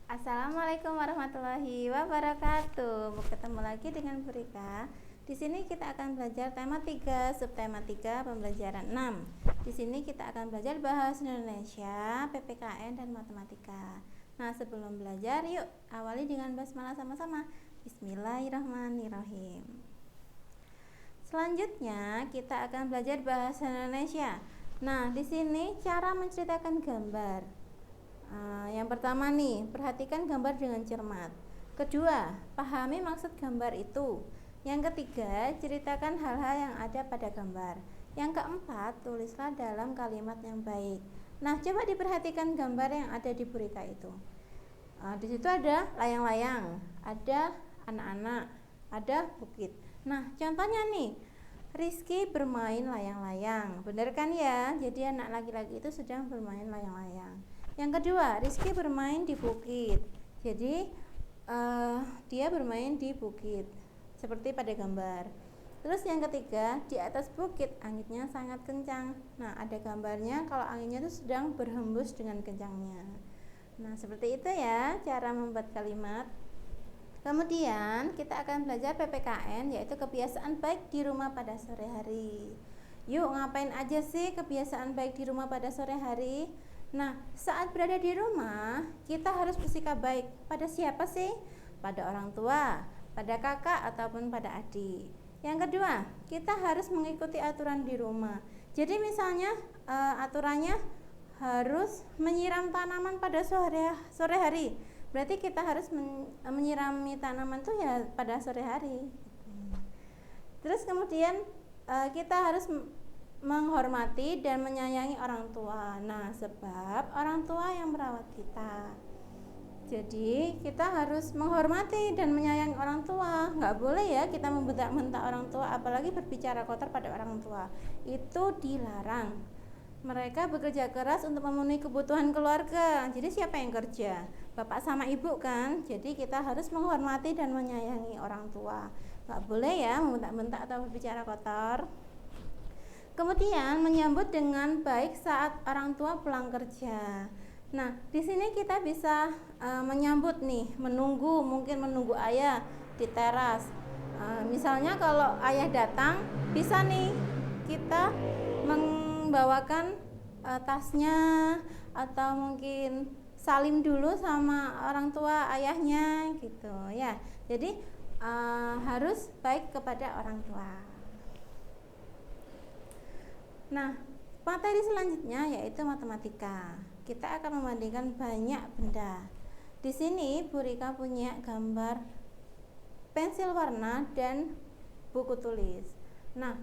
Assalamualaikum warahmatullahi wabarakatuh. Bertemu lagi dengan Bu Rika. Di sini kita akan belajar tema 3, subtema 3, pembelajaran 6. Di sini kita akan belajar bahasa Indonesia, PPKN dan matematika. Nah, sebelum belajar, yuk awali dengan basmalah sama-sama. Bismillahirrahmanirrahim. Selanjutnya, kita akan belajar bahasa Indonesia. Nah, di sini cara menceritakan gambar. Yang pertama nih, perhatikan gambar dengan cermat. Kedua, pahami maksud gambar itu. Yang ketiga, ceritakan hal-hal yang ada pada gambar. Yang keempat, tulislah dalam kalimat yang baik. Nah, coba diperhatikan gambar yang ada di berita itu. Di situ ada layang-layang, ada anak-anak, ada bukit. Nah, contohnya nih, Rizky bermain layang-layang. Benar kan ya? Jadi anak laki-laki itu sedang bermain layang-layang. Yang kedua, Rizky bermain di bukit. Jadi dia bermain di bukit seperti pada gambar. Terus yang ketiga, di atas bukit anginnya sangat kencang. Nah, ada gambarnya kalau anginnya itu sedang berhembus dengan kencangnya. Nah, seperti itu ya cara membuat kalimat. Kemudian kita akan belajar PPKN, yaitu kebiasaan baik di rumah pada sore hari. Yuk, ngapain aja sih kebiasaan baik di rumah pada sore hari? Nah, saat berada di rumah, kita harus bersikap baik. Pada siapa sih? Pada orang tua, pada kakak, ataupun pada adik. Yang kedua, kita harus mengikuti aturan di rumah. Jadi misalnya aturannya harus menyiram tanaman pada sore hari. Berarti kita harus menyirami tanaman itu ya pada sore hari. Terus kemudian kita harus menghormati dan menyayangi orang tua. Nah, sebab orang tua yang merawat kita. Jadi kita harus menghormati dan menyayangi orang tua. Nggak boleh ya kita membentak-bentak orang tua, apalagi berbicara kotor pada orang tua. Itu dilarang. Mereka bekerja keras untuk memenuhi kebutuhan keluarga. Jadi siapa yang kerja? Bapak sama ibu kan? Jadi kita harus menghormati dan menyayangi orang tua. Nggak boleh ya membentak-bentak atau berbicara kotor. Kemudian menyambut dengan baik saat orang tua pulang kerja. Nah, di sini kita bisa menyambut nih, mungkin menunggu ayah di teras. Misalnya kalau ayah datang, bisa nih kita membawakan tasnya atau mungkin salim dulu sama orang tua ayahnya gitu ya. Jadi harus baik kepada orang tua. Nah, materi selanjutnya yaitu matematika. Kita akan membandingkan banyak benda. Di sini Bu Rika punya gambar pensil warna dan buku tulis. Nah,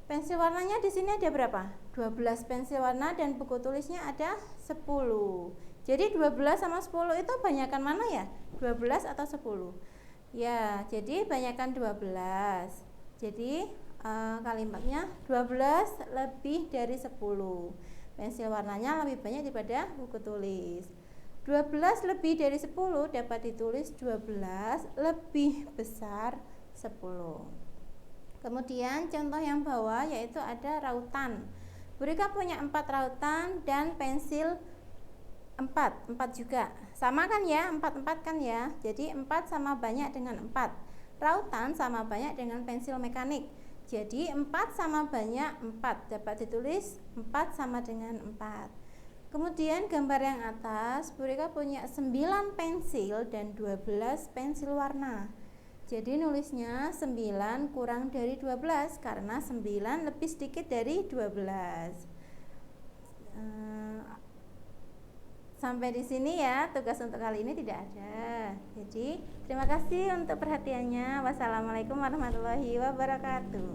pensil warnanya di sini ada berapa? 12 pensil warna dan buku tulisnya ada 10. Jadi 12 sama 10 itu banyakan mana ya? 12 atau 10? Ya, jadi banyakan 12. Jadi kalimatnya 12 lebih dari 10. Pensil warnanya lebih banyak daripada buku tulis. 12 lebih dari 10 dapat ditulis 12 lebih besar 10. Kemudian contoh yang bawah yaitu ada rautan. Mereka punya 4 rautan dan pensil 4 juga. Sama kan ya? 4 kan ya. Jadi 4 sama banyak dengan 4. Rautan sama banyak dengan pensil mekanik. Jadi 4 sama banyak 4 dapat ditulis 4 sama dengan 4. Kemudian gambar yang atas, mereka punya 9 pensil dan 12 pensil warna. Jadi nulisnya 9 kurang dari 12 karena 9 lebih sedikit dari 12. Sampai di sini ya, tugas untuk kali ini tidak ada. Jadi terima kasih untuk perhatiannya. Wassalamualaikum warahmatullahi wabarakatuh.